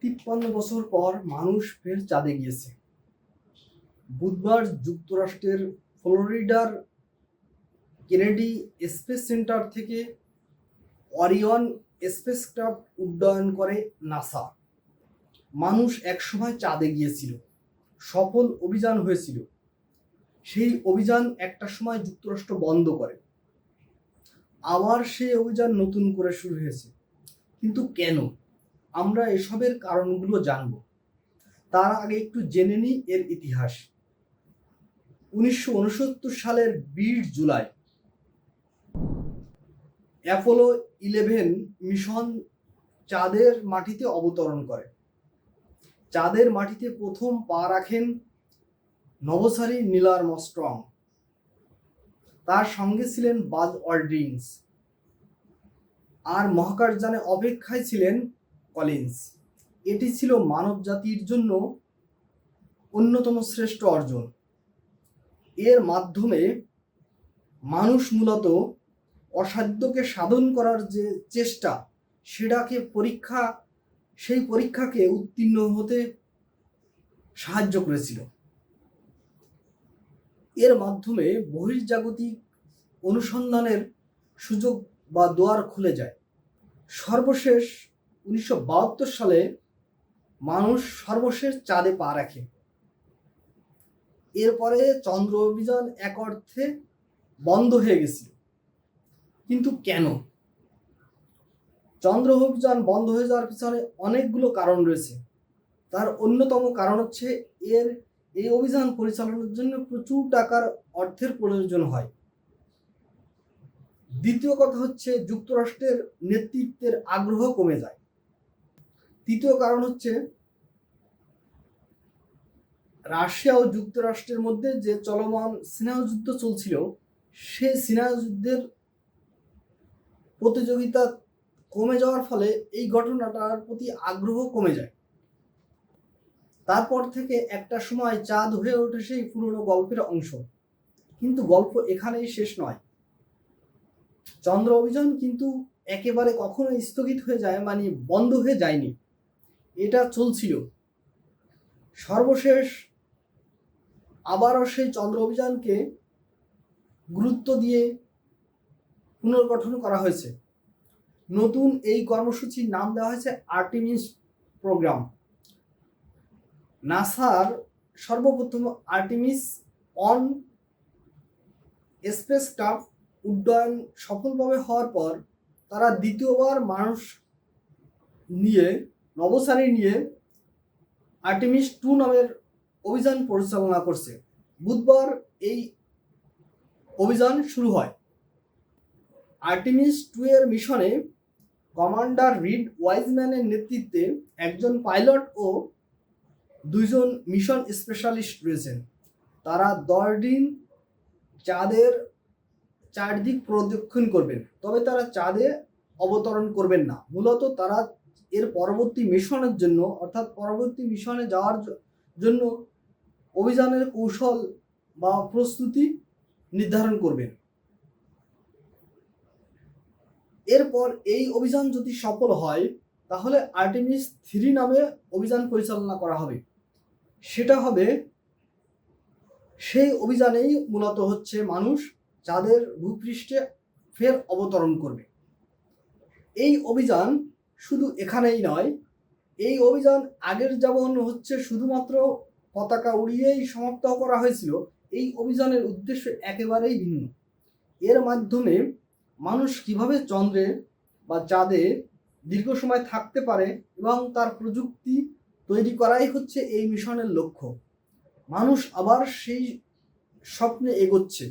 53 বছর পর মানুষ ফের চাঁদে গিয়েছে। বুধবার যুক্তরাষ্ট্রের ফ্লোরিডার কেনেডি স্পেস সেন্টার থেকে অরিয়ন স্পেসক্রাফট উড্ডয়ন করে নাসা। মানুষ একসময় চাঁদে গিয়েছিল, সফল অভিযান হয়েছিল। সেই অভিযান একটা সময় যুক্তরাষ্ট্র বন্ধ করে, আবার সেই অভিযান নতুন করে শুরু হয়েছে। কিন্তু কেন? আমরা এসবের কারণগুলো জানব। তার আগে একটু জেনে নিই এর ইতিহাস। 1969 সালের 20 জুলাই অ্যাপোলো 11 মিশন চাঁদের মাটিতে অবতরণ করে। চাঁদের মাটিতে প্রথম পা রাখেন নভোচারী নীল আর্মস্ট্রং। তার সঙ্গে ছিলেন বাজ অল্ড্রিন, আর মহাকাশযানে অপেক্ষায় ছিলেন কলিন্স। এটি ছিল মানব জাতির জন্য অন্যতম শ্রেষ্ঠ অর্জন। এর মাধ্যমে মানুষ মূলত অসাধ্যকে সাধন করার যে চেষ্টা, সেই পরীক্ষাকে উত্তীর্ণ হতে সাহায্য করেছিল। এর মাধ্যমে বহির্জাগতিক অনুসন্ধানের সুযোগ বা দুয়ার খুলে যায়। সর্বশেষ 1972 সালে মানুষ সর্বশেষ চাঁদে পা রাখে। এরপরে চন্দ্র অভিযান এক অর্থে বন্ধ হয়ে গেছিল। কিন্তু কেন? চন্দ্র অভিযান বন্ধ হয়ে যাওয়ার পিছনে অনেকগুলো কারণ রয়েছে। তার অন্যতম কারণ হচ্ছে এই অভিযান পরিচালনার জন্য প্রচুর টাকার অর্থের প্রয়োজন হয়। দ্বিতীয় কথা হচ্ছে যুক্তরাষ্ট্রের নেতৃত্বের আগ্রহ কমে যায়। তৃতীয় কারণ হচ্ছে রাশিয়া ও যুক্তরাষ্ট্রের মধ্যে যে চলমান স্নেহযুদ্ধ চলছিল, সেই স্নেহযুদ্ধের প্রতিযোগিতা কমে যাওয়ার ফলে এই ঘটনাটার প্রতি আগ্রহ কমে যায়। তারপর থেকে একটা সময় চাঁদ হয়ে ওঠে সেই পুরনো গল্পের অংশ। কিন্তু গল্প এখানেই শেষ নয়। চন্দ্র অভিযান কিন্তু একেবারে কখনো স্থগিত হয়ে যায়, মানে বন্ধ হয়ে যায়নি, এটা চলছিল। সর্বশেষ আবারও সেই চন্দ্র অভিযানকে গুরুত্ব দিয়ে পুনর্গঠন করা হয়েছে। নতুন এই কর্মসূচির নাম দেওয়া হয়েছে আর্টেমিস প্রোগ্রাম। নাসার সর্বপ্রথম আর্টেমিস অন স্পেসক্রাফট উড্ডয়ন সফলভাবে হওয়ার পর তারা দ্বিতীয়বার মানুষ নিয়ে, নভোচারী নিয়ে আর্টেমিস 2 নামের অভিযান পরিচালনা করছে। বুধবার এই অভিযান শুরু হয়। আর্টেমিস 2 এর মিশনে কমান্ডার রিড ওয়াইজম্যানের নেতৃত্বে একজন পাইলট ও 2 জন মিশন স্পেশালিস্ট রয়েছেন। তারা 10 দিন চাঁদের চারদিক প্রদক্ষিণ করবেন, তবে তারা চাঁদে অবতরণ করবেন না। মূলত তারা এর পরবর্তী মিশনের জন্য, অর্থাৎ পরবর্তী মিশনে যাওয়ার জন্য অভিযানের কৌশল বা প্রস্তুতি নির্ধারণ করবেন। এরপর এই অভিযান যদি সফল হয়, তাহলে আর্টেমিস 3 নামে অভিযান পরিচালনা করা হবে। সেটা হবে, সেই অভিযানেই মূলত হচ্ছে মানুষ চাঁদের ভূপৃষ্ঠে ফের অবতরণ করবে। এই অভিযান শুধু এখানেই নয়, এই অভিযান আগের যেমন হচ্ছে শুধুমাত্র পতাকা উড়িয়েই সমাপ্ত করা হয়েছিল, এই অভিযানের উদ্দেশ্য একেবারেই ভিন্ন। এর মাধ্যমে মানুষ কিভাবে চন্দ্রে বা চাঁদে দীর্ঘ সময় থাকতে পারে এবং তার প্রযুক্তি তৈরি করাই হচ্ছে এই মিশনের লক্ষ্য। মানুষ আবার সেই স্বপ্নে এগোচ্ছে।